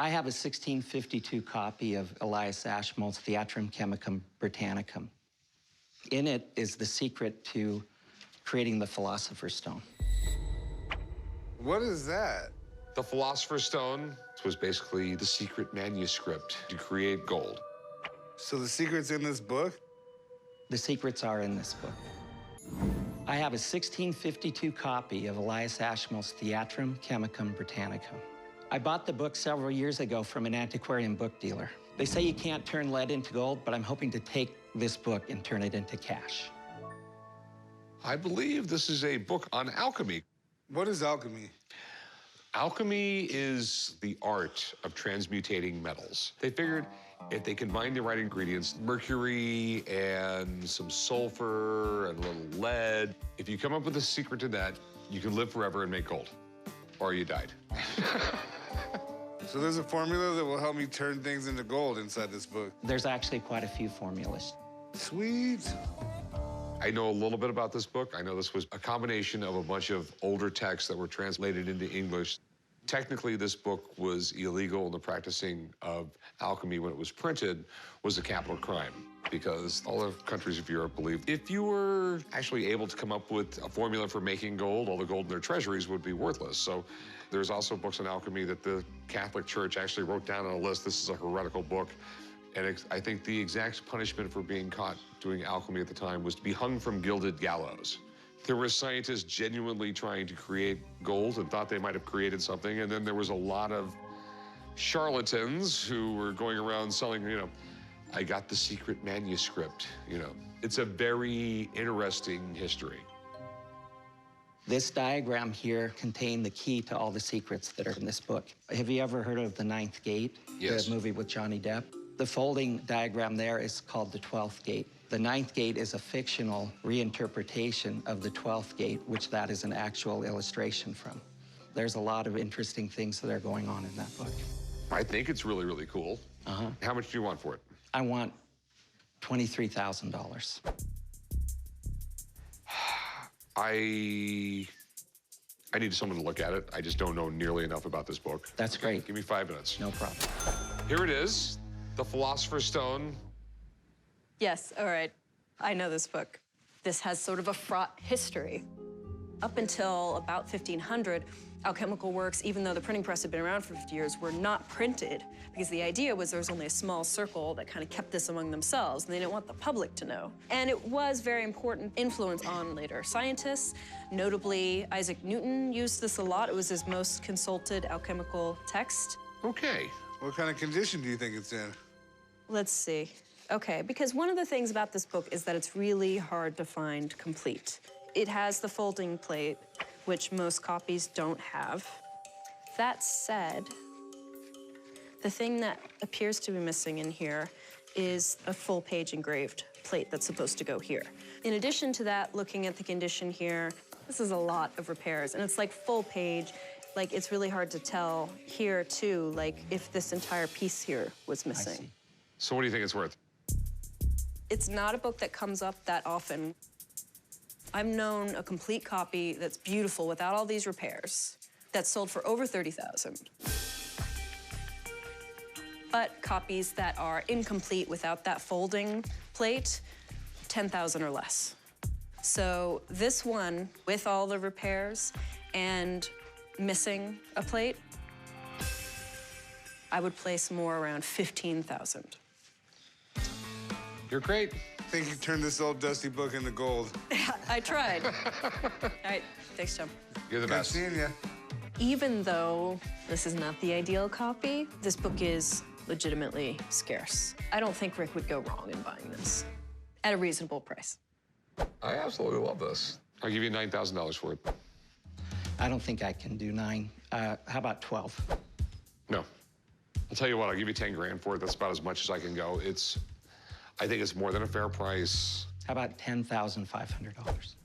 I have a 1652 copy of Elias Ashmole's Theatrum, Chemicum, Brittannicum. In it is the secret to creating the Philosopher's Stone. What is that? The Philosopher's Stone was basically the secret manuscript to create gold. So the secret's in this book? The secrets are in this book. I have a 1652 copy of Elias Ashmole's Theatrum, Chemicum, Brittannicum. I bought the book several years ago from an antiquarian book dealer. They say you can't turn lead into gold, but I'm hoping to take this book and turn it into cash. I believe this is a book on alchemy. What is alchemy? Alchemy is the art of transmutating metals. They figured if they combine the right ingredients, mercury and some sulfur and a little lead, if you come up with a secret to that, you can live forever and make gold. Or you died. So there's a formula that will help me turn things into gold inside this book. There's actually quite a few formulas. Sweet. I know a little bit about this book. I know this was a combination of a bunch of older texts that were translated into English. Technically, this book was illegal, and the practicing of alchemy when it was printed was a capital crime, because all the countries of Europe believed if you were actually able to come up with a formula for making gold, all the gold in their treasuries would be worthless. So there's also books on alchemy that the Catholic Church actually wrote down on a list. This is a heretical book. And I think the exact punishment for being caught doing alchemy at the time was to be hung from gilded gallows. There were scientists genuinely trying to create gold and thought they might have created something, and then there was a lot of charlatans who were going around selling, I got the secret manuscript, It's a very interesting history. This diagram here contained the key to all the secrets that are in this book. Have you ever heard of The Ninth Gate? Yes. The movie with Johnny Depp? The folding diagram there is called the 12th gate. The Ninth Gate is a fictional reinterpretation of the 12th gate, which that is an actual illustration from. There's a lot of interesting things that are going on in that book. I think it's really, really cool. How much do you want for it? I want $23,000. I need someone to look at it. I just don't know nearly enough about this book. That's great. Give me 5 minutes. No problem. Here it is, The Philosopher's Stone. Yes, all right. I know this book. This has sort of a fraught history. Up until about 1500, alchemical works, even though the printing press had been around for 50 years, were not printed because the idea was there was only a small circle that kind of kept this among themselves, and they didn't want the public to know. And it was very important influence on later scientists. Notably, Isaac Newton used this a lot. It was his most consulted alchemical text. Okay. What kind of condition do you think it's in? Let's see. Okay, because one of the things about this book is that it's really hard to find complete. It has the folding plate, which most copies don't have. That said, the thing that appears to be missing in here is a full-page engraved plate that's supposed to go here. In addition to that, looking at the condition here, this is a lot of repairs, and it's like full page. Like, it's really hard to tell here, too, like, if this entire piece here was missing. I see. So what do you think it's worth? It's not a book that comes up that often. I've known a complete copy that's beautiful without all these repairs that's sold for over $30,000. But copies that are incomplete without that folding plate, $10,000 or less. So this one, with all the repairs and missing a plate, I would place more around $15,000. You're great. I think you turned this old dusty book into gold. I tried. All right, thanks, Chum. You're the Good best. seeing you. Even though this is not the ideal copy, this book is legitimately scarce. I don't think Rick would go wrong in buying this at a reasonable price. I absolutely love this. I'll give you $9,000 for it. I don't think I can do 9. How about 12? No. I'll tell you what, I'll give you 10 grand for it. That's about as much as I can go. I think it's more than a fair price. How about $10,500?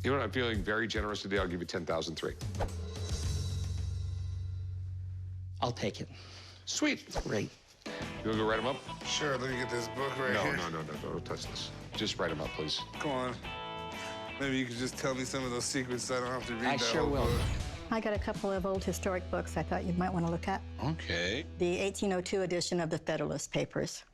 You know what, I'm feeling very generous today. I'll give you $10,003. I'll take it. Sweet. Great. You wanna go write them up? Sure, let me get this book right No, here. no, don't touch this. Just write them up, please. Come on. Maybe you could just tell me some of those secrets so I don't have to read I that sure whole will. book. I got a couple of old historic books I thought you might want to look at. Okay. The 1802 edition of the Federalist Papers.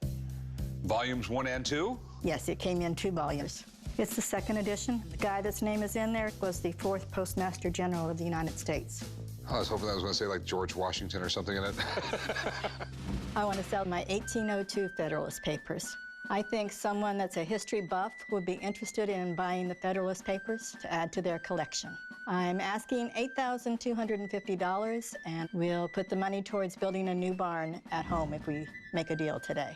Volumes 1 and 2? Yes, it came in 2 volumes. It's the 2nd edition. The guy that's name is in there was the 4th Postmaster General of the United States. I was hoping I was going to say like George Washington or something in it. I want to sell my 1802 Federalist Papers. I think someone that's a history buff would be interested in buying the Federalist Papers to add to their collection. I'm asking $8,250, and we'll put the money towards building a new barn at home if we make a deal today.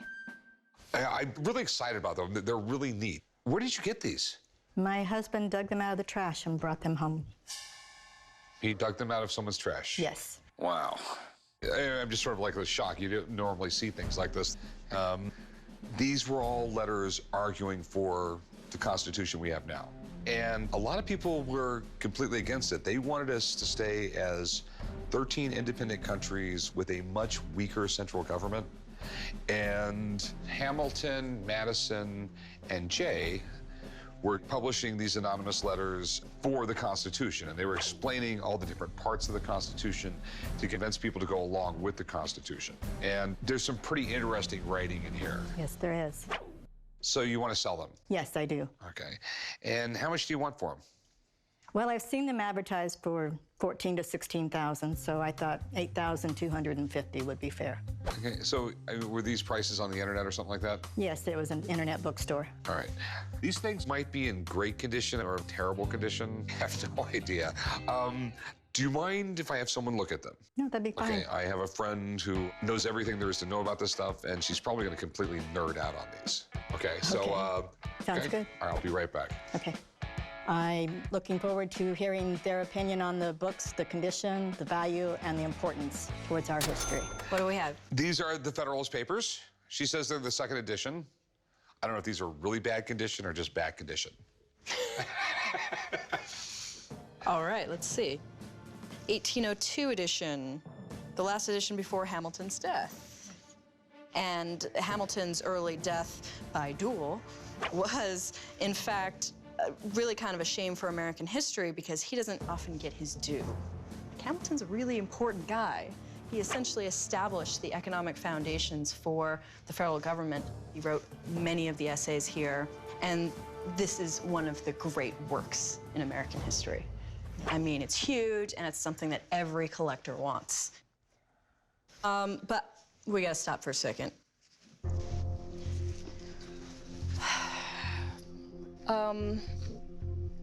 I'm really excited about them. They're really neat. Where did you get these? My husband dug them out of the trash and brought them home. He dug them out of someone's trash? Yes. Wow. I'm just sort of like a shock. You don't normally see things like this. These were all letters arguing for the Constitution we have now. And a lot of people were completely against it. They wanted us to stay as 13 independent countries with a much weaker central government. And Hamilton, Madison, and Jay were publishing these anonymous letters for the Constitution, and they were explaining all the different parts of the Constitution to convince people to go along with the Constitution. And there's some pretty interesting writing in here. Yes, there is. So you want to sell them? Yes, I do. Okay. And how much do you want for them? Well, I've seen them advertised for $14,000 to $16,000, so I thought $8,250 would be fair. Okay, so were these prices on the internet or something like that? Yes, it was an internet bookstore. All right. These things might be in great condition or terrible condition. I have no idea. Do you mind if I have someone look at them? No, that'd be fine. Okay, I have a friend who knows everything there is to know about this stuff, and she's probably going to completely nerd out on these. Okay, so... Sounds good. All right, I'll be right back. Okay. I'm looking forward to hearing their opinion on the books, the condition, the value, and the importance towards our history. What do we have? These are the Federalist Papers. She says they're the 2nd edition. I don't know if these are really bad condition or just bad condition. All right, let's see. 1802 edition, the last edition before Hamilton's death. And Hamilton's early death by duel was, in fact, really kind of a shame for American history because he doesn't often get his due. Hamilton's a really important guy. He essentially established the economic foundations for the federal government. He wrote many of the essays here, and this is one of the great works in American history. I mean, it's huge, and it's something that every collector wants. But we gotta stop for a second.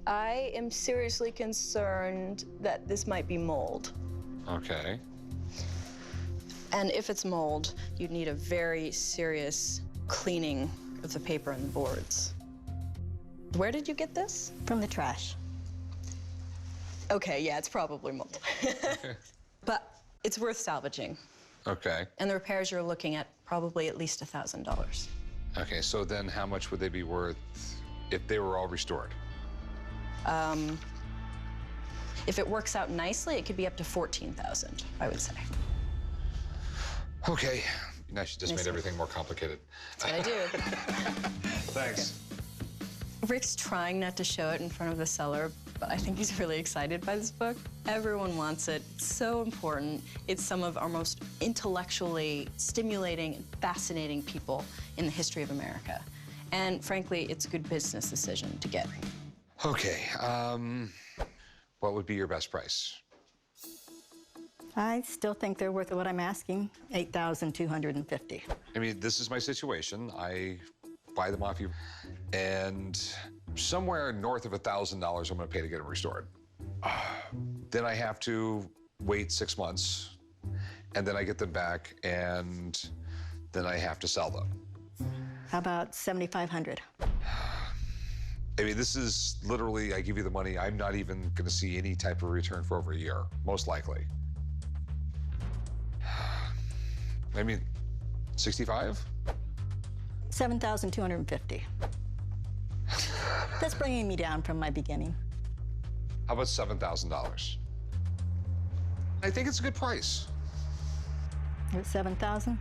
I am seriously concerned that this might be mold. Okay. And if it's mold, you'd need a very serious cleaning of the paper and the boards. Where did you get this? From the trash. Okay, yeah, it's probably mold. Okay. But it's worth salvaging. Okay. And the repairs you're looking at probably at least $1,000. Okay, so then how much would they be worth if they were all restored? If it works out nicely, it could be up to $14,000, I would say. Okay. Now she just Nice. made everything more complicated. That's what I do. Thanks. Rick's trying not to show it in front of the seller, but I think he's really excited by this book. Everyone wants it. It's so important. It's some of our most intellectually stimulating and fascinating people in the history of America. And frankly, it's a good business decision to get. Okay, what would be your best price? I still think they're worth what I'm asking, $8,250. I mean, this is my situation. I buy them off you, and somewhere north of $1,000 I'm gonna pay to get them restored. Then I have to wait 6 months, and then I get them back, and then I have to sell them. How about $7,500? I mean, this is literally, I give you the money, I'm not even gonna see any type of return for over a year, most likely. I mean, 65? $7,250. That's bringing me down from my beginning. How about $7,000? I think it's a good price. You're at $7,000?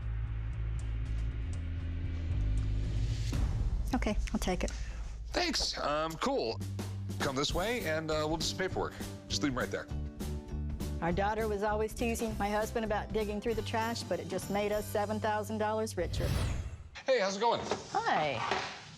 Okay, I'll take it. Thanks, cool. Come this way and we'll do some paperwork. Just leave them right there. Our daughter was always teasing my husband about digging through the trash, but it just made us $7,000 richer. Hey, how's it going? Hi.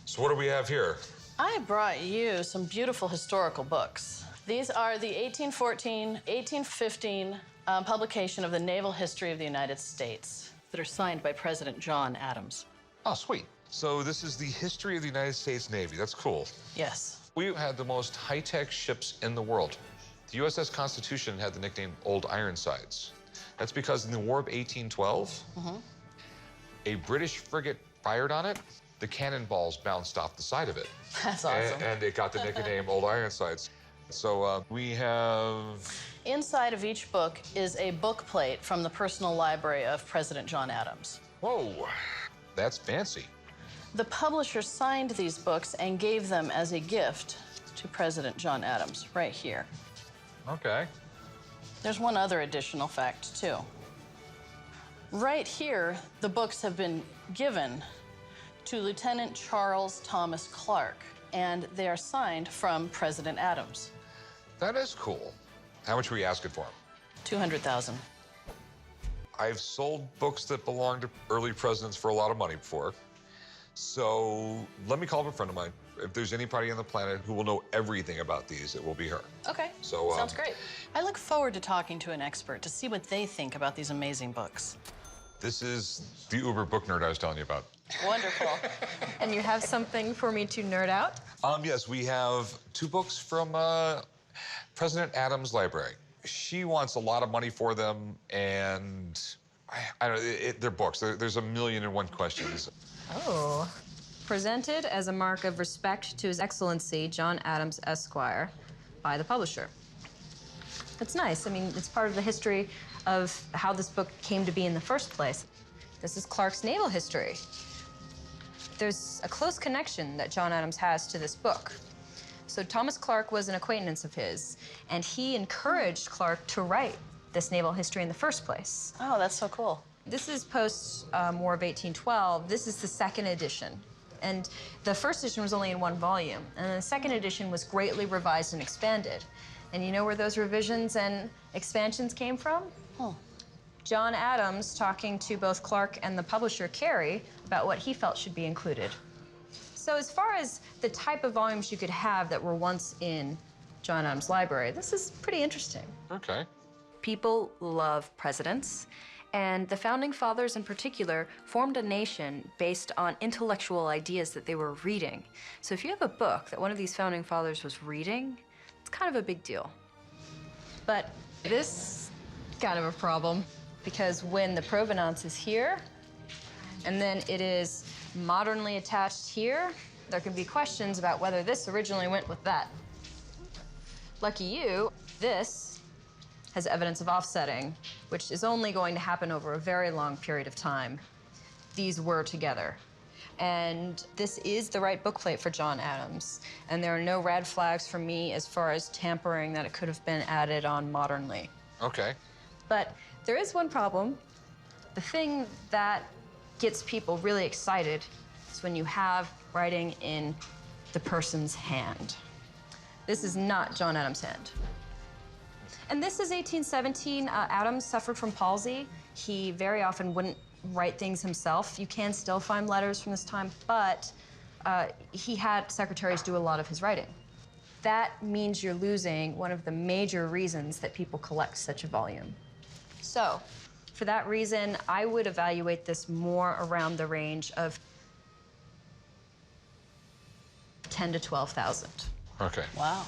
So what do we have here? I brought you some beautiful historical books. These are the 1814, 1815 publication of the Naval History of the United States that are signed by President John Adams. Oh, sweet. So this is the history of the United States Navy. That's cool. Yes. We had the most high-tech ships in the world. The USS Constitution had the nickname Old Ironsides. That's because in the War of 1812, a British frigate fired on it. The cannonballs bounced off the side of it. That's awesome. And it got the nickname Old Ironsides. So we have... Inside of each book is a book plate from the personal library of President John Adams. Whoa, that's fancy. The publisher signed these books and gave them as a gift to President John Adams, right here. Okay. There's one other additional fact, too. Right here, the books have been given to Lieutenant Charles Thomas Clark, and they are signed from President Adams. That is cool. How much were you asking for them? $200,000. I've sold books that belonged to early presidents for a lot of money before. So let me call up a friend of mine. If there's anybody on the planet who will know everything about these, it will be her. Okay, So, sounds great. I look forward to talking to an expert to see what they think about these amazing books. This is the Uber book nerd I was telling you about. Wonderful. And you have something for me to nerd out? Yes, we have 2 books from President Adams' library. She wants a lot of money for them, and I don't know, they're books. There's a million and one questions. Oh. Presented as a mark of respect to His Excellency John Adams, Esquire, by the publisher. It's nice. I mean, it's part of the history of how this book came to be in the first place. This is Clark's naval history. There's a close connection that John Adams has to this book. So Thomas Clark was an acquaintance of his, and he encouraged Clark to write this naval history in the first place. Oh, that's so cool. This is post-War of 1812. This is the second edition. And the first edition was only in 1 volume, and the second edition was greatly revised and expanded. And you know where those revisions and expansions came from? John Adams talking to both Clark and the publisher, Carey, about what he felt should be included. So as far as the type of volumes you could have that were once in John Adams' library, this is pretty interesting. Okay. People love presidents, and the Founding Fathers in particular formed a nation based on intellectual ideas that they were reading. So if you have a book that one of these Founding Fathers was reading, it's kind of a big deal. But this is kind of a problem, because when the provenance is here, and then it is modernly attached here, there can be questions about whether this originally went with that. Lucky you, this has evidence of offsetting, which is only going to happen over a very long period of time. These were together. And this is the right bookplate for John Adams. And there are no red flags for me as far as tampering that it could have been added on modernly. Okay. But there is one problem. The thing that gets people really excited is when you have writing in the person's hand. This is not John Adams' hand. And this is 1817. Adams suffered from palsy. He very often wouldn't write things himself. You can still find letters from this time, but he had secretaries do a lot of his writing. That means you're losing one of the major reasons that people collect such a volume. So, for that reason, I would evaluate this more around the range of 10 to 12,000. Okay. Wow.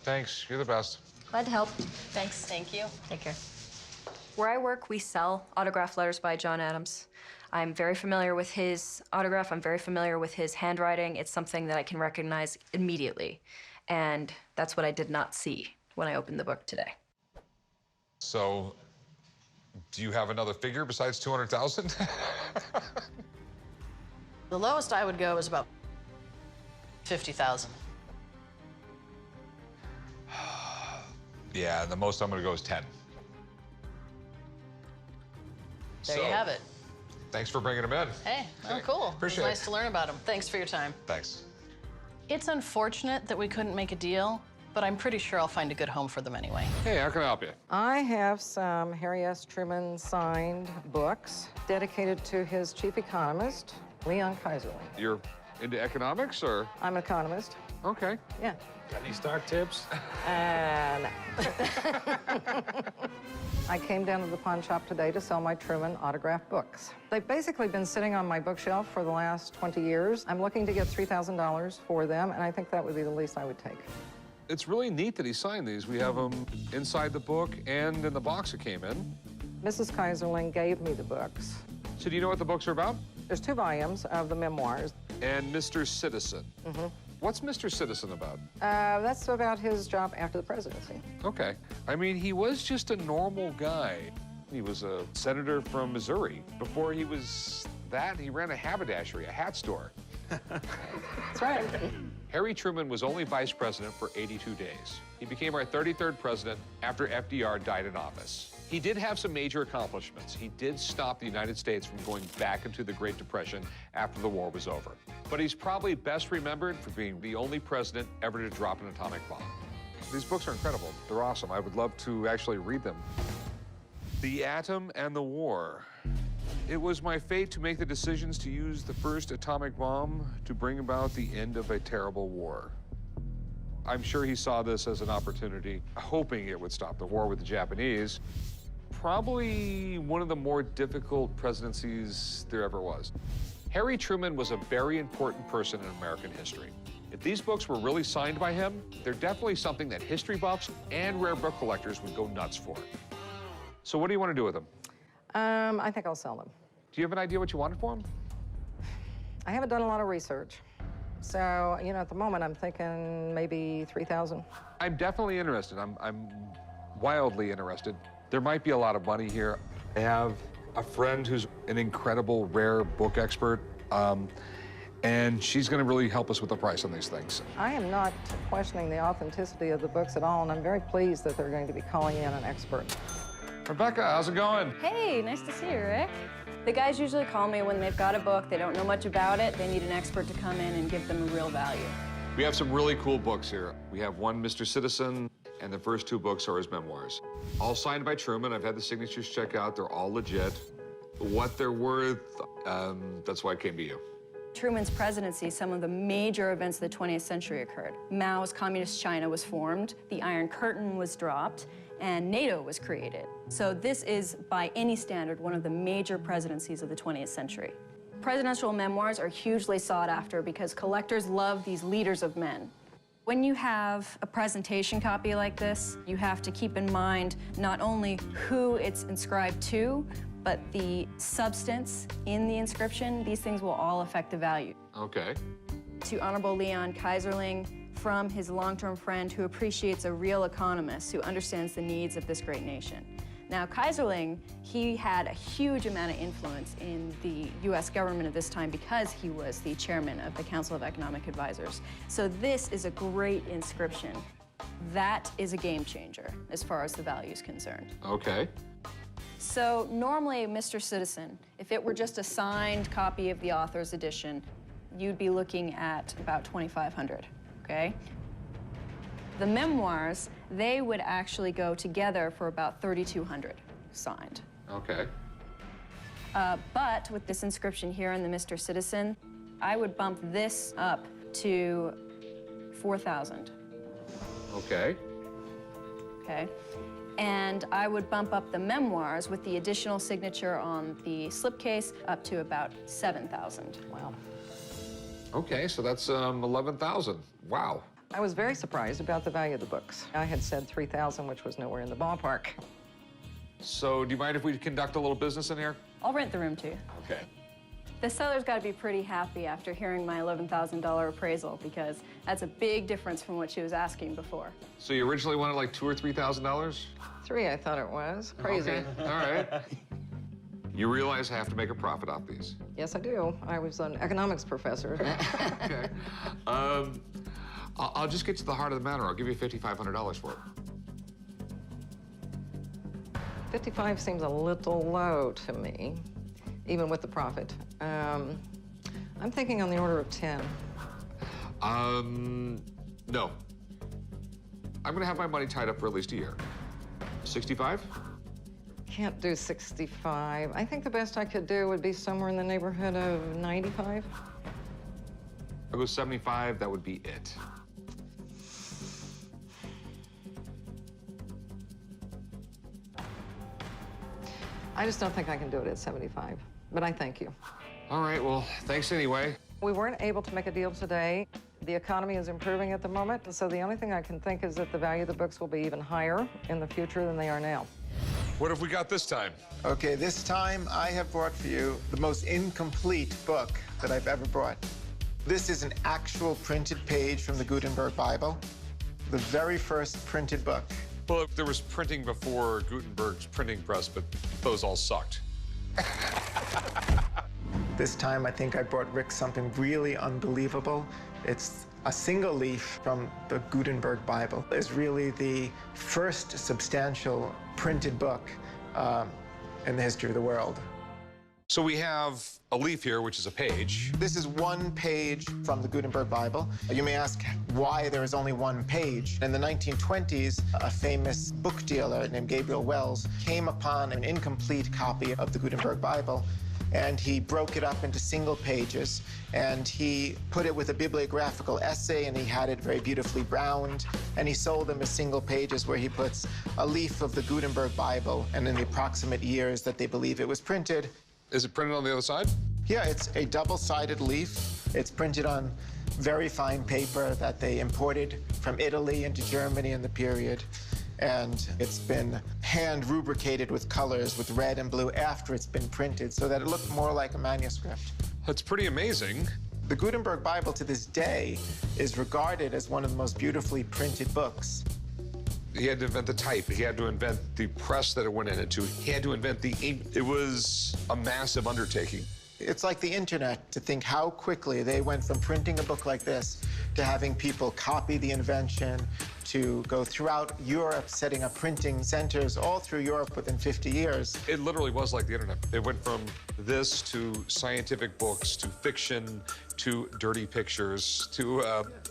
Thanks. You're the best. Glad to help. Thanks. Thank you. Take care. Where I work, we sell autographed letters by John Adams. I'm very familiar with his autograph. I'm very familiar with his handwriting. It's something that I can recognize immediately. And that's what I did not see when I opened the book today. So, do you have another figure besides 200,000? The lowest I would go is about 50,000. Yeah, the most I'm gonna go is 10. There you have it. Thanks for bringing them in. Hey, oh, cool. Appreciate It's nice it. to learn about them. Thanks for your time. Thanks. It's unfortunate that we couldn't make a deal, but I'm pretty sure I'll find a good home for them anyway. Hey, how can I help you? I have some Harry S. Truman signed books dedicated to his chief economist, Leon Kaiserling. You're into economics, or? I'm an economist. Okay. Yeah. Got any stock tips? And I came down to the pawn shop today to sell my Truman autographed books. They've basically been sitting on my bookshelf for the last 20 years. I'm looking to get $3,000 for them, and I think that would be the least I would take. It's really neat that he signed these. We have them inside the book and in the box it came in. Mrs. Kaiserling gave me the books. So do you know what the books are about? There's 2 volumes of the memoirs. And Mr. Citizen. Mm-hmm. What's Mr. Citizen about? That's about his job after the presidency. Okay. I mean, he was just a normal guy. He was a senator from Missouri. Before he was that, he ran a haberdashery, a hat store. That's right. Harry Truman was only vice president for 82 days. He became our 33rd president after FDR died in office. He did have some major accomplishments. He did stop the United States from going back into the Great Depression after the war was over. But he's probably best remembered for being the only president ever to drop an atomic bomb. These books are incredible. They're awesome. I would love to actually read them. The Atom and the War. It was my fate to make the decisions to use the first atomic bomb to bring about the end of a terrible war. I'm sure he saw this as an opportunity, hoping it would stop the war with the Japanese. Probably one of the more difficult presidencies there ever was. Harry Truman was a very important person in American history. If these books were really signed by him, they're definitely something that history buffs and rare book collectors would go nuts for. So what do you want to do with them? I think I'll sell them. Do you have an idea what you wanted for them? I haven't done a lot of research. So, you know, at the moment, I'm thinking maybe 3,000. I'm definitely interested. I'm wildly interested. There might be a lot of money here. I have a friend who's an incredible rare book expert, and she's going to really help us with the price on these things. I am not questioning the authenticity of the books at all, and I'm very pleased that they're going to be calling in an expert. Rebecca, how's it going? Hey, nice to see you, Rick. The guys usually call me when they've got a book, they don't know much about it, they need an expert to come in and give them a real value. We have some really cool books here. We have one, Mr. Citizen, and the first 2 books are his memoirs. All signed by Truman. I've had the signatures checked out. They're all legit. What they're worth, that's why I came to you. Truman's presidency, some of the major events of the 20th century occurred. Mao's communist China was formed, the Iron Curtain was dropped, and NATO was created. So this is, by any standard, one of the major presidencies of the 20th century. Presidential memoirs are hugely sought after because collectors love these leaders of men. When you have a presentation copy like this, you have to keep in mind not only who it's inscribed to, but the substance in the inscription. These things will all affect the value. Okay. To Honorable Leon Kaiserling, from his long-term friend who appreciates a real economist who understands the needs of this great nation. Now, Kaiserling, he had a huge amount of influence in the U.S. government at this time because he was the chairman of the Council of Economic Advisors. So this is a great inscription. That is a game changer as far as the value is concerned. Okay. So normally, Mr. Citizen, if it were just a signed copy of the author's edition, you'd be looking at about $2,500, okay? The memoirs, they would actually go together for about $3,200 signed. Okay. But with this inscription here in the Mr. Citizen, I would bump this up to $4,000. Okay. Okay. And I would bump up the memoirs with the additional signature on the slipcase up to about $7,000. Wow. Okay, so that's 11,000. Wow. I was very surprised about the value of the books. I had said 3,000, which was nowhere in the ballpark. So do you mind if we conduct a little business in here? I'll rent the room to you. Okay. The seller's got to be pretty happy after hearing my $11,000 appraisal because that's a big difference from what she was asking before. So you originally wanted like $2,000 or $3,000? 3, I thought it was. Crazy. Okay. All right. You realize I have to make a profit off these. Yes, I do. I was an economics professor. Okay. I'll just get to the heart of the matter. I'll give you $5,500 for it. 55 seems a little low to me, even with the profit. I'm thinking on the order of 10. No. I'm gonna have my money tied up for at least a year. 65? Can't do 65. I think the best I could do would be somewhere in the neighborhood of 95. I'll go 75, that would be it. I just don't think I can do it at 75, but I thank you. All right, well, thanks anyway. We weren't able to make a deal today. The economy is improving at the moment, so the only thing I can think is that the value of the books will be even higher in the future than they are now. What have we got this time? Okay, this time I have brought for you the most incomplete book that I've ever brought. This is an actual printed page from the Gutenberg Bible, the very first printed book. Well, there was printing before Gutenberg's printing press, but those all sucked. This time I think I brought Rick something really unbelievable. It's a single leaf from the Gutenberg Bible. It's really the first substantial printed book in the history of the world. So we have a leaf here, which is a page. This is one page from the Gutenberg Bible. You may ask why there is only one page. In the 1920s, a famous book dealer named Gabriel Wells came upon an incomplete copy of the Gutenberg Bible, and he broke it up into single pages, and he put it with a bibliographical essay, and he had it very beautifully bound, and he sold them as single pages where he puts a leaf of the Gutenberg Bible and in the approximate years that they believe it was printed. Is it printed on the other side? Yeah, it's a double-sided leaf. It's printed on very fine paper that they imported from Italy into Germany in the period. And it's been hand rubricated with colors, with red and blue, after it's been printed, so that it looked more like a manuscript. That's pretty amazing. The Gutenberg Bible to this day is regarded as one of the most beautifully printed books. He had to invent the type. He had to invent the press that it went into. He had to invent the ink. It was a massive undertaking. It's like the internet, to think how quickly they went from printing a book like this to having people copy the invention, to go throughout Europe, setting up printing centers all through Europe within 50 years. It literally was like the internet. It went from this to scientific books, to fiction, to dirty pictures, to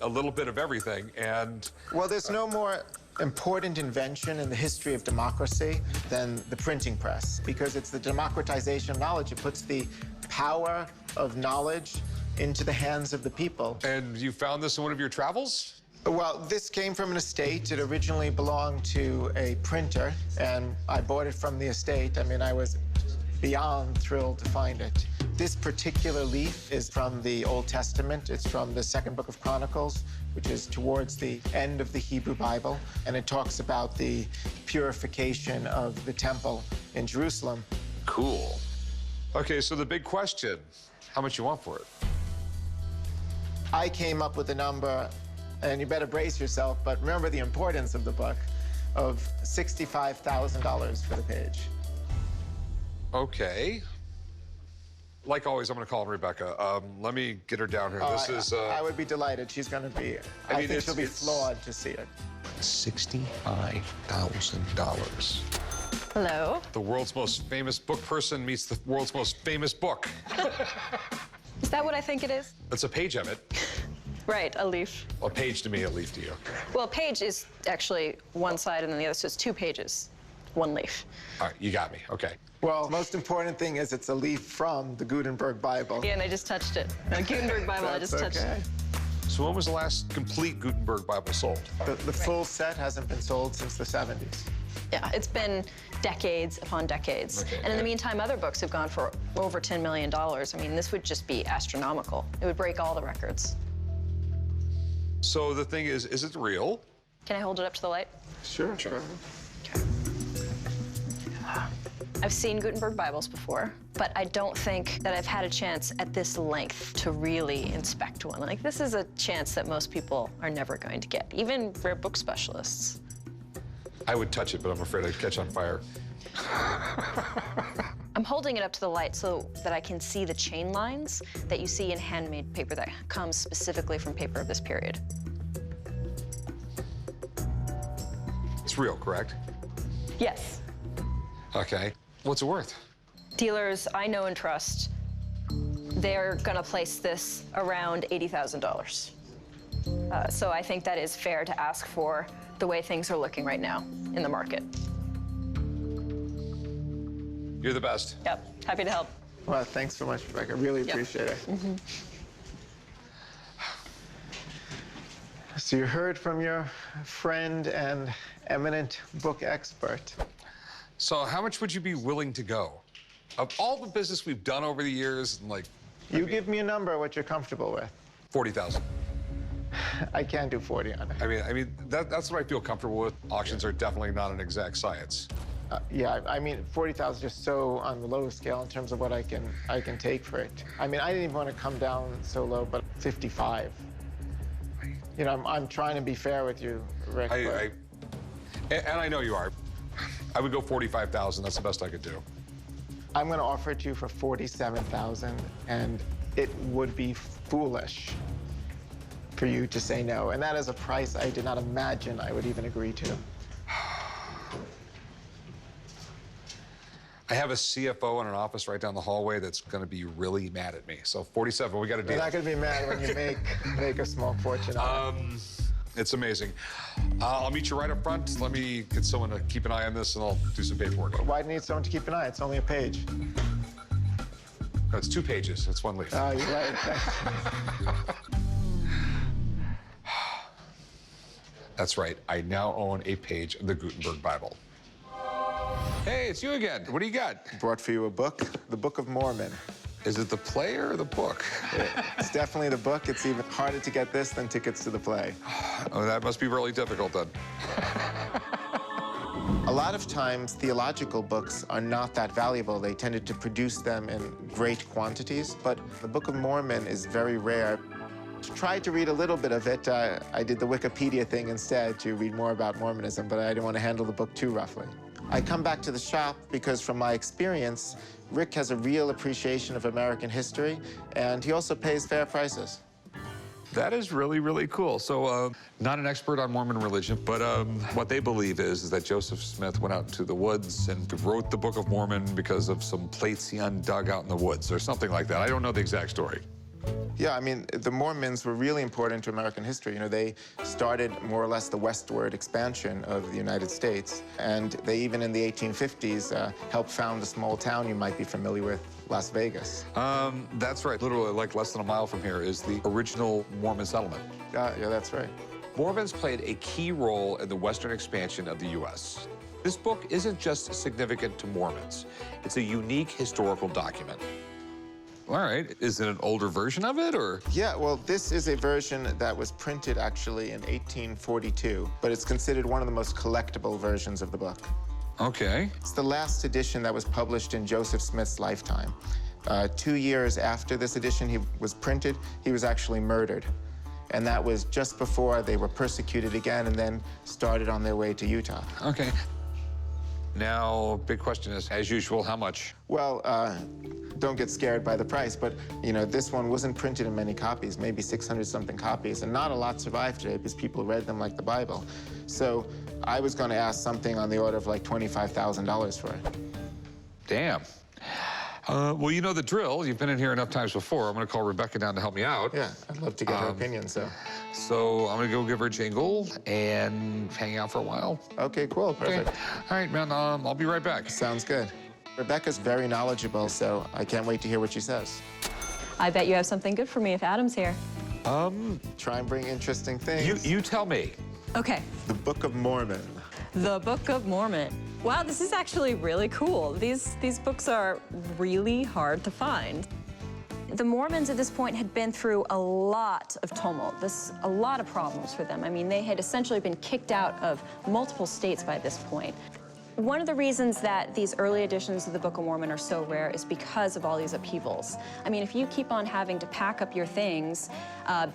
a little bit of everything. And well, there's no more important invention in the history of democracy than the printing press, because it's the democratization of knowledge. It puts the power of knowledge into the hands of the people. And you found this in one of your travels? Well, this came from an estate. It originally belonged to a printer, and I bought it from the estate. I mean, I was beyond thrilled to find it. This particular leaf is from the Old Testament. It's from the second book of Chronicles, which is towards the end of the Hebrew Bible, and it talks about the purification of the temple in Jerusalem. Cool. Okay, so the big question, how much you want for it? I came up with a number, and you better brace yourself, but remember the importance of the book, of $65,000 for the page. Okay. Like always, I'm going to call on Rebecca. Let me get her down here. I would be delighted. She's going to be, I think she'll be flawed to see it. $65,000. Hello. The world's most famous book person meets the world's most famous book. Is that what I think it is? That's a page of it. Right, a leaf. A page to me, a leaf to you. Well, a page is actually one side and then the other, so it's 2 pages, 1 leaf. All right, you got me. Okay. Well, the most important thing is it's a leaf from the Gutenberg Bible. Yeah, and I just touched it. The Gutenberg Bible, I just touched it. So when was the last complete Gutenberg Bible sold? The full set hasn't been sold since the 70s. Yeah, it's been decades upon decades. Okay, and in the meantime, other books have gone for over $10 million. I mean, this would just be astronomical. It would break all the records. So the thing is it real? Can I hold it up to the light? Sure. Okay. I've seen Gutenberg Bibles before, but I don't think that I've had a chance at this length to really inspect one. Like, this is a chance that most people are never going to get, even rare book specialists. I would touch it, but I'm afraid I'd catch on fire. I'm holding it up to the light so that I can see the chain lines that you see in handmade paper that comes specifically from paper of this period. It's real, correct? Yes. Okay. What's it worth? Dealers I know and trust, they're gonna place this around $80,000. So I think that is fair to ask for the way things are looking right now in the market. You're the best. Yep, happy to help. Well, thanks so much, Rebecca. Really appreciate it. So you heard from your friend and eminent book expert. So how much would you be willing to go? Of all the business we've done over the years, like... You give me a number, what you're comfortable with. 40,000. I can't do 40 on it. I mean, that's what I feel comfortable with. Auctions are definitely not an exact science. Yeah, I mean, 40,000 is just so on the low scale in terms of what I can take for it. I mean, I didn't even want to come down so low, but 55. You know, I'm trying to be fair with you, Rick. And I know you are. I would go 45,000. That's the best I could do. I'm going to offer it to you for 47,000, and it would be foolish for you to say no. And that is a price I did not imagine I would even agree to. I have a CFO in an office right down the hallway that's going to be really mad at me. So 47, we got to do. You're not going to be mad when you make a small fortune. It's amazing. I'll meet you right up front. Let me get someone to keep an eye on this, and I'll do some paperwork. Why do you need someone to keep an eye? It's only a page. No, it's 2 pages. It's 1 leaf. Oh, you're right. That's right. I now own a page of the Gutenberg Bible. Hey, it's you again. What do you got? Brought for you a book, the Book of Mormon. Is it the play or the book? It's definitely the book. It's even harder to get this than tickets to the play. Oh, that must be really difficult then. A lot of times, theological books are not that valuable. They tended to produce them in great quantities, but the Book of Mormon is very rare. Tried to read a little bit of it. I did the Wikipedia thing instead to read more about Mormonism, but I didn't want to handle the book too roughly. I come back to the shop because, from my experience, Rick has a real appreciation of American history, and he also pays fair prices. That is really, really cool. So, not an expert on Mormon religion, but what they believe is that Joseph Smith went out into the woods and wrote the Book of Mormon because of some plates he undug out in the woods or something like that. I don't know the exact story. Yeah, I mean, the Mormons were really important to American history. You know, they started more or less the westward expansion of the United States, and they even in the 1850s helped found a small town you might be familiar with, Las Vegas. That's right. Literally, like less than a mile from here is the original Mormon settlement. Yeah, that's right. Mormons played a key role in the western expansion of the U.S. This book isn't just significant to Mormons. It's a unique historical document. All right. Is it an older version of it, or? Yeah, well, this is a version that was printed actually in 1842, but it's considered one of the most collectible versions of the book. Okay. It's the last edition that was published in Joseph Smith's lifetime. 2 years after this edition was printed, he was actually murdered. And that was just before they were persecuted again and then started on their way to Utah. Okay. Now, big question is, as usual, how much? Well, don't get scared by the price, but, you know, this one wasn't printed in many copies, maybe 600-something copies, and not a lot survive today because people read them like the Bible. So I was going to ask something on the order of like $25,000 for it. Damn. Well, you know the drill. You've been in here enough times before. I'm going to call Rebecca down to help me out. Yeah, I'd love to get her opinion, so. So I'm going to go give her a jingle and hang out for a while. Okay, cool, perfect. Okay. All right, man, I'll be right back. Sounds good. Rebecca's very knowledgeable, so I can't wait to hear what she says. I bet you have something good for me if Adam's here. Try and bring interesting things. You tell me. Okay. The Book of Mormon. The Book of Mormon. Wow, this is actually really cool. These books are really hard to find. The Mormons at this point had been through a lot of tumult, a lot of problems for them. I mean, they had essentially been kicked out of multiple states by this point. One of the reasons that these early editions of the Book of Mormon are so rare is because of all these upheavals. I mean, if you keep on having to pack up your things,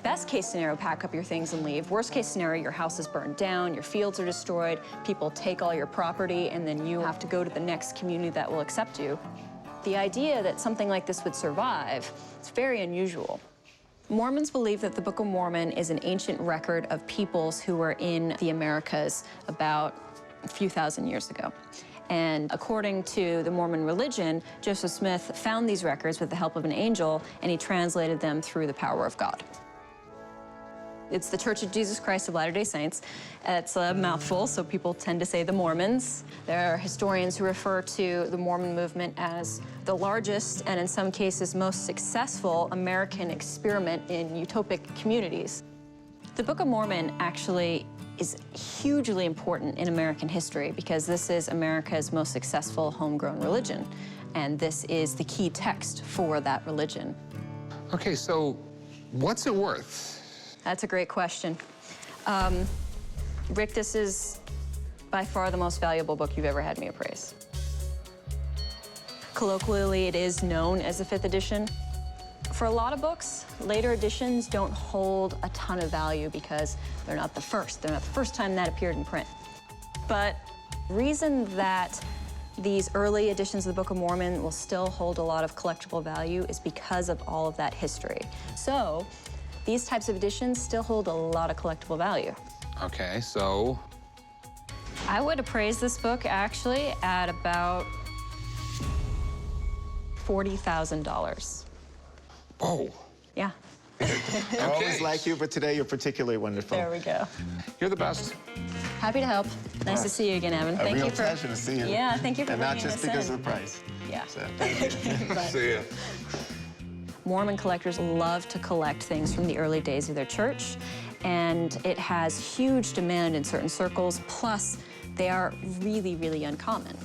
best case scenario, pack up your things and leave. Worst case scenario, your house is burned down, your fields are destroyed, people take all your property, and then you have to go to the next community that will accept you. The idea that something like this would survive is very unusual. Mormons believe that the Book of Mormon is an ancient record of peoples who were in the Americas about a few thousand years ago. And according to the Mormon religion, Joseph Smith found these records with the help of an angel, and he translated them through the power of God. It's the Church of Jesus Christ of Latter-day Saints. It's a mouthful, so people tend to say the Mormons. There are historians who refer to the Mormon movement as the largest and, in some cases, most successful American experiment in utopic communities. The Book of Mormon actually is hugely important in American history because this is America's most successful homegrown religion, and this is the key text for that religion. Okay, so what's it worth? That's a great question. Rick, this is by far the most valuable book you've ever had me appraise. Colloquially, it is known as the 5th edition. For a lot of books, later editions don't hold a ton of value because they're not the first. They're not the first time that appeared in print. But the reason that these early editions of the Book of Mormon will still hold a lot of collectible value is because of all of that history. So these types of editions still hold a lot of collectible value. Okay, so? I would appraise this book actually at about $40,000. Whoa. Yeah. I always like you, but today you're particularly wonderful. There we go. You're the best. Happy to help. Nice to see you again, Evan. Thank real you for pleasure to see you. Yeah, thank you for and not bringing just this because in. of the price. Yeah. So, thank you. See ya. Mormon collectors love to collect things from the early days of their church, and it has huge demand in certain circles, plus they are really, really uncommon.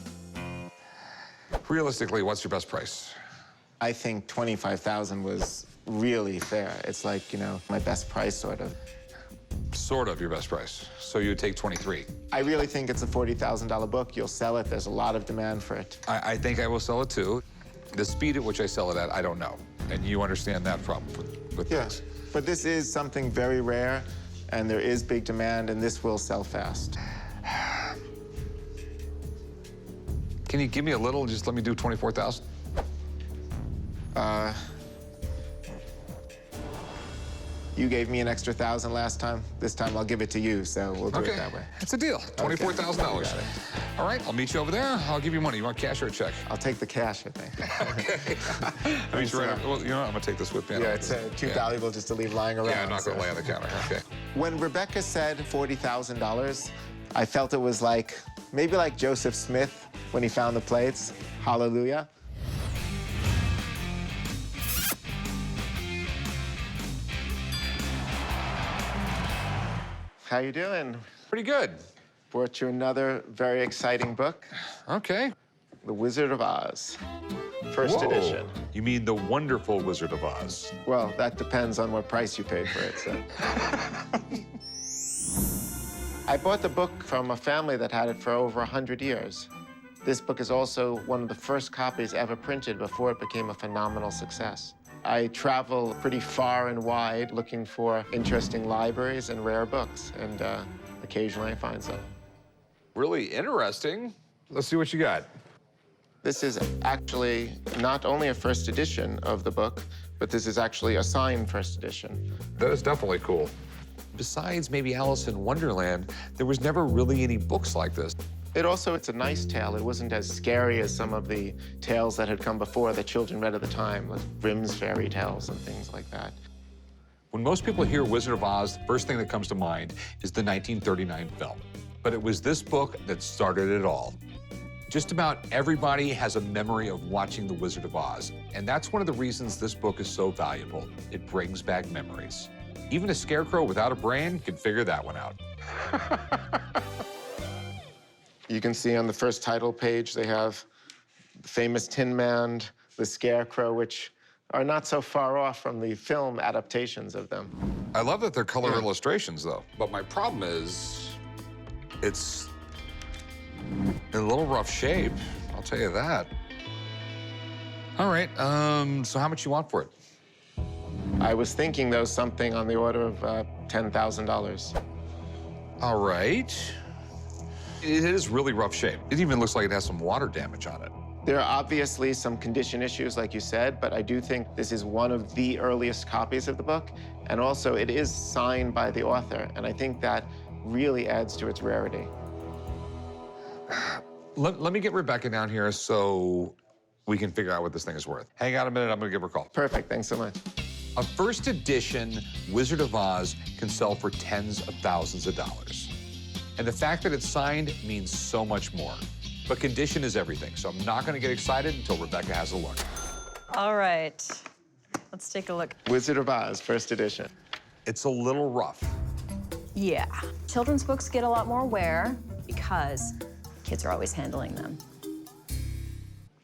Realistically, what's your best price? I think 25,000 was really fair. It's like, you know, my best price, sort of. Sort of your best price. So you would take 23. I really think it's a $40,000 book. You'll sell it. There's a lot of demand for it. I think I will sell it too. The speed at which I sell it at, I don't know. And you understand that problem with Yeah, this. but this is something very rare, and there is big demand, and this will sell fast. Can you give me a little and just let me do 24,000? You gave me an extra 1,000 last time. This time I'll give it to you, so we'll do it that way. It's a deal. $24,000. Got it. All right, I'll meet you over there. I'll give you money. You want cash or a check? I'll take the cash, I think. I mean, well, you know what? I'm gonna take the swift pen. Yeah, it's too valuable just to leave lying around. Yeah, I'm not gonna lay on the counter. Okay. When Rebecca said $40,000, I felt it was like, maybe like Joseph Smith when he found the plates. Hallelujah. How you doing? Pretty good. Brought you another very exciting book, Okay. The Wizard of Oz, first edition. You mean The Wonderful Wizard of Oz? Well, that depends on what price you paid for it, so. I bought the book from a family that had it for over 100 years. This book is also one of the first copies ever printed before it became a phenomenal success. I travel pretty far and wide looking for interesting libraries and rare books, and occasionally I find some. Really interesting. Let's see what you got. This is actually not only a first edition of the book, but this is actually a signed first edition. That is definitely cool. Besides maybe Alice in Wonderland, there was never really any books like this. It's a nice tale. It wasn't as scary as some of the tales that had come before that children read at the time, like Grimm's fairy tales and things like that. When most people hear Wizard of Oz, the first thing that comes to mind is the 1939 film. But it was this book that started it all. Just about everybody has a memory of watching The Wizard of Oz, and that's one of the reasons this book is so valuable. It brings back memories. Even a scarecrow without a brain can figure that one out. You can see on the first title page, they have the famous Tin Man, the Scarecrow, which are not so far off from the film adaptations of them. I love that they're color illustrations, though. But my problem is, it's in a little rough shape. I'll tell you that. All right, so how much you want for it? I was thinking, though, something on the order of $10,000. All right. It is really rough shape. It even looks like it has some water damage on it. There are obviously some condition issues, like you said, but I do think this is one of the earliest copies of the book. And also, it is signed by the author, and I think that really adds to its rarity. Let me get Rebecca down here so we can figure out what this thing is worth. Hang on a minute, I'm gonna give her a call. Perfect, thanks so much. A first edition Wizard of Oz can sell for tens of thousands of dollars. And the fact that it's signed means so much more. But condition is everything, so I'm not gonna get excited until Rebecca has a look. All right, let's take a look. Wizard of Oz, first edition. It's a little rough. Yeah, children's books get a lot more wear because kids are always handling them.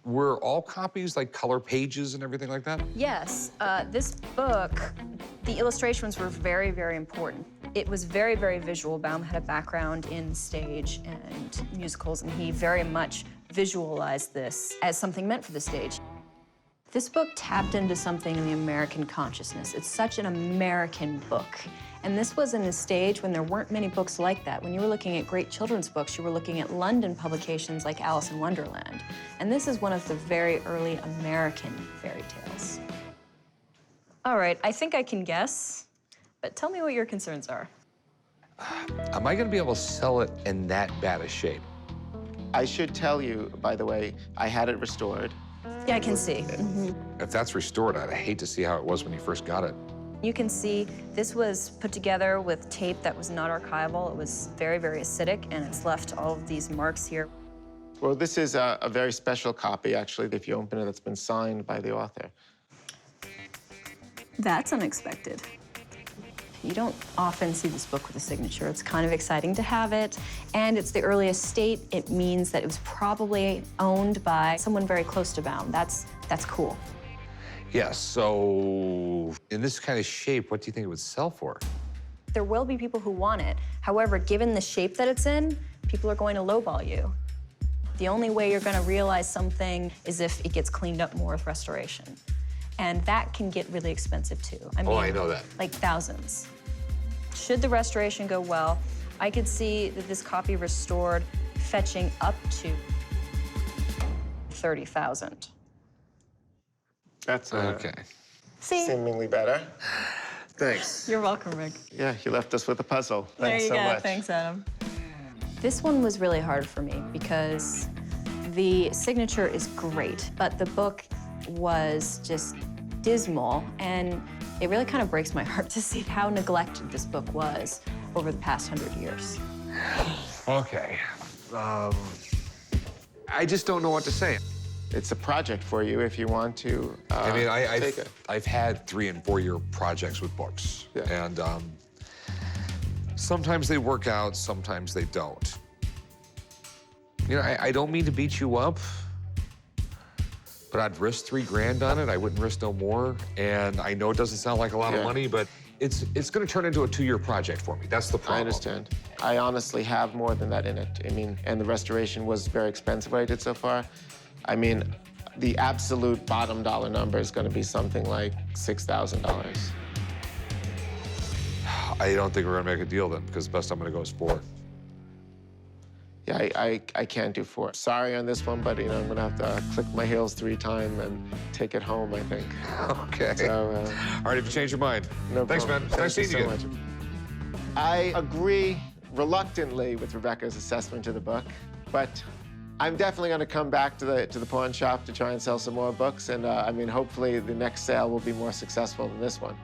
Were all copies like color pages and everything like that? Yes, this book, the illustrations were very, very important. It was very, very visual. Baum had a background in stage and musicals, and he very much visualized this as something meant for the stage. This book tapped into something in the American consciousness. It's such an American book. And this was in a stage when there weren't many books like that. When you were looking at great children's books, you were looking at London publications like Alice in Wonderland. And this is one of the very early American fairy tales. All right, I think I can guess, but tell me what your concerns are. Am I gonna be able to sell it in that bad a shape? I should tell you, by the way, I had it restored. Yeah, I can see. If that's restored, I'd hate to see how it was when you first got it. You can see this was put together with tape that was not archival. It was very, very acidic, and it's left all of these marks here. Well, this is a very special copy, actually, if you open it, it's been signed by the author. That's unexpected. You don't often see this book with a signature. It's kind of exciting to have it, and it's the earliest state. It means that it was probably owned by someone very close to Baum. That's cool. Yes, so in this kind of shape, what do you think it would sell for? There will be people who want it. However, given the shape that it's in, people are going to lowball you. The only way you're going to realize something is if it gets cleaned up more with restoration. And that can get really expensive, too. I mean, I know that. Like thousands. Should the restoration go well, I could see that this copy restored fetching up to $30,000. That's Okay. See? seemingly better. Thanks. You're welcome, Rick. Yeah, you left us with a puzzle. Thanks there you so go. much. Thanks, Adam. This one was really hard for me because the signature is great, but the book was just dismal, and it really kind of breaks my heart to see how neglected this book was over the past 100 years. Okay. I just don't know what to say. It's a project for you if you want to I mean, take it. I've had 3- and 4-year projects with books, Yeah. and sometimes they work out, sometimes they don't. You know, I don't mean to beat you up, but I'd risk $3 grand on it. I wouldn't risk no more. And I know it doesn't sound like a lot of money, but it's going to turn into a 2-year project for me. That's the problem. I understand. I honestly have more than that in it. I mean, and the restoration was very expensive what I did so far. I mean, the absolute bottom dollar number is going to be something like $6,000. I don't think we're going to make a deal then, because the best I'm going to go is 4. Yeah, I can't do 4. Sorry on this one, but, you know, I'm going to have to click my heels 3 times and take it home, I think. Okay. So, all right, if you change your mind. No Thanks, problem. man. Nice Thank seeing you you so again. much. I agree reluctantly with Rebecca's assessment of the book, but I'm definitely going to come back to the pawn shop to try and sell some more books, and I mean, hopefully the next sale will be more successful than this one.